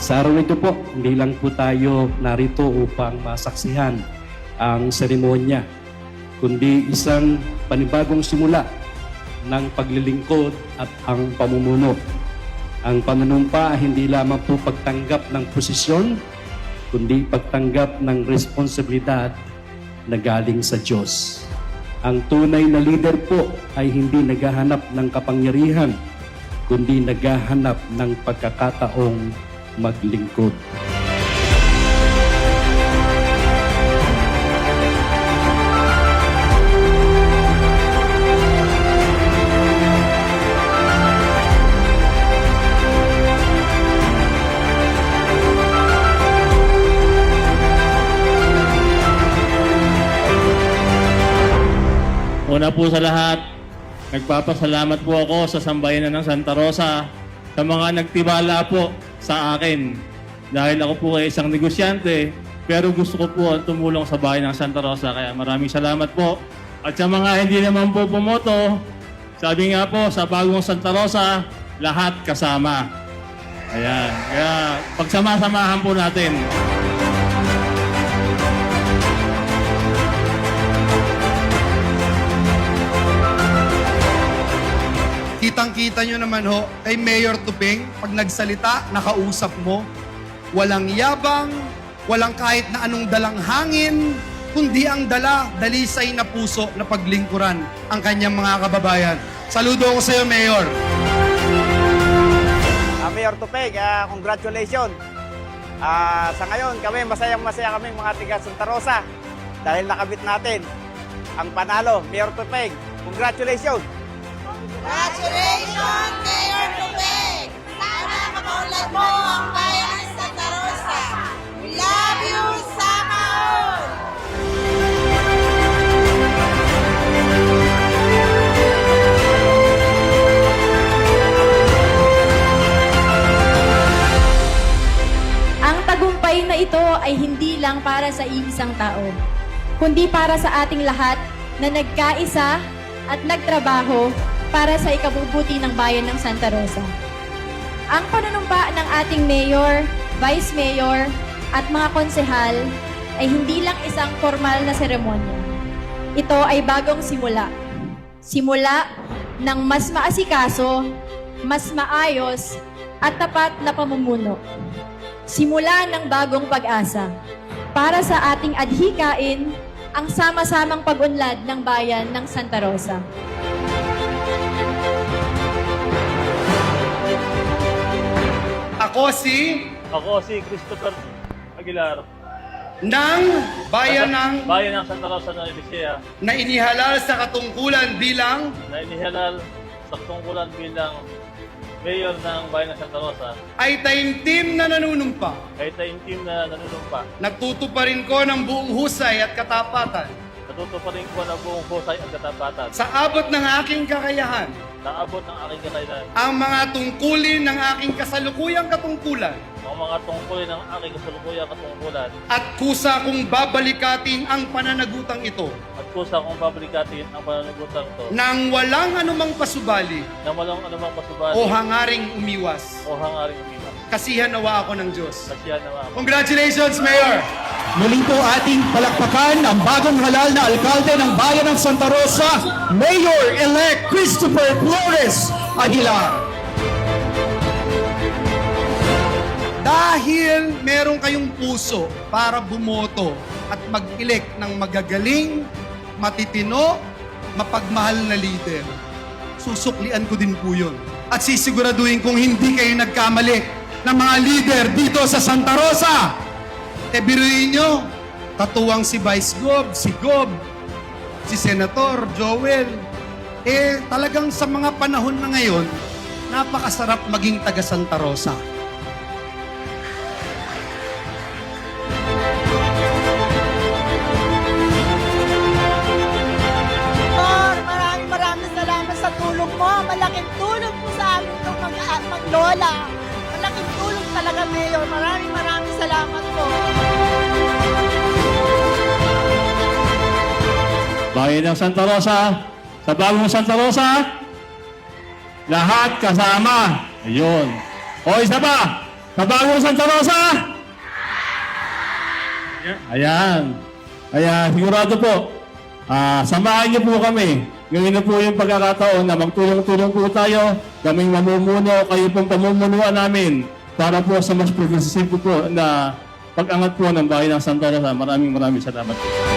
Sa araw nito po, hindi lang po tayo narito upang masaksihan ang seremonya, kundi isang panibagong simula ng paglilingkod at ang pamumuno. Ang panunumpa ay hindi lamang po pagtanggap ng posisyon, kundi pagtanggap ng responsibilidad na galing sa Diyos. Ang tunay na leader po ay hindi naghahanap ng kapangyarihan, kundi naghahanap ng pagkakataong maglingkod. Una po sa lahat, nagpapasalamat po ako sa sambayanan ng Santa Rosa sa mga nagtiwala po sa akin. Dahil ako po ay isang negosyante, pero gusto ko po ang tumulong sa bayan ng Santa Rosa. Kaya maraming salamat po. At sa mga hindi naman po pumoto, sabi nga po sa bagong Santa Rosa, lahat kasama. Ayan. Kaya pagsama-samahan po natin. Kitang-kita nyo naman ho, kay Mayor Tupeng, pag nagsalita, nakausap mo, walang yabang, walang kahit na anong dalang hangin, kundi ang dalisay na puso na paglingkuran ang kanyang mga kababayan. Saludo ako sa iyo, Mayor. Mayor Tupeng, congratulations. Sa ngayon, masayang-masaya kami mga tiga Santa Rosa dahil nakabit natin ang panalo. Mayor Tupeng, congratulations. Congratulations, Mayor Tupeng! Sana makaunlad mo ang bayan ng Santa Rosa. We love you, Sama all! Ang tagumpay na ito ay hindi lang para sa iisang tao, kundi para sa ating lahat na nagkaisa at nagtrabaho para sa ikabubuti ng bayan ng Santa Rosa. Ang panunumpa ng ating mayor, vice mayor, at mga konsehal ay hindi lang isang formal na seremonya. Ito ay bagong simula. Simula ng mas maasikaso, mas maayos, at tapat na pamumuno. Simula ng bagong pag-asa para sa ating adhikain ang sama-samang pag-unlad ng bayan ng Santa Rosa. Ako si Christopher Aguilar, ng bayan bayan ng Santa Rosa na Elisea, na inihalal sa katungkulan bilang na inihalal sa tungkulan bilang mayor ng bayan ng Santa Rosa, ay taimtim na nanunumpa. ay taimtim na nanunumpa. Nagtutuparin ko ng buong husay at katapatan Natutuparin ko na buong husay at katapatan sa abot ng aking kakayahan sa abot ng aking kakailan, ang mga tungkulin ng aking kasalukuyang katungkulan ang mga tungkulin ng aking kasalukuyang katungkulan, at kusa kong babalikatin ang pananagutang ito at kusa kong babalikatin ang pananagutan ito nang walang anumang pasubali na walang anumang pasubali o hangaring umiwas. o hangaring umiwas. Kasihan nawa ako ng Diyos. Kasiyan naman ako. Congratulations, Mayor! Muli po ating palakpakan ang bagong halal na alkalde ng bayan ng Santa Rosa, Mayor-elect Christopher Flores Aguilar. Dahil meron kayong puso para bumoto at mag-elect ng magagaling, matitino, mapagmahal na leader, susuklian ko din po yun. At sisiguraduhin kung hindi kayo nagkamali ng mga leader dito sa Santa Rosa. Biruin nyo, katuwang si Vice Gob, si Gob, si Senator Joel. Talagang sa mga panahon na ngayon, napakasarap maging taga Santa Rosa. Maraming salamat sa tulong mo. Malaking tulong po sa amin itong mag-lola. Malaking tulong talaga, Mayor. Maraming salamat po. Bayan ng Santa Rosa, sa bagong Santa Rosa, lahat kasama. Ayun. O isa pa, Sa bagong Santa Rosa? Ayan. Kaya sigurado po, samahan niyo po kami. Ngayon na po yung pagkakataon na magtulong-tulong po tayo. Kaming mamumuno, kayo pong pamumunuan namin para po sa mas progressive po na pag-angat po ng bayan ng Santa Rosa. Maraming salamat po.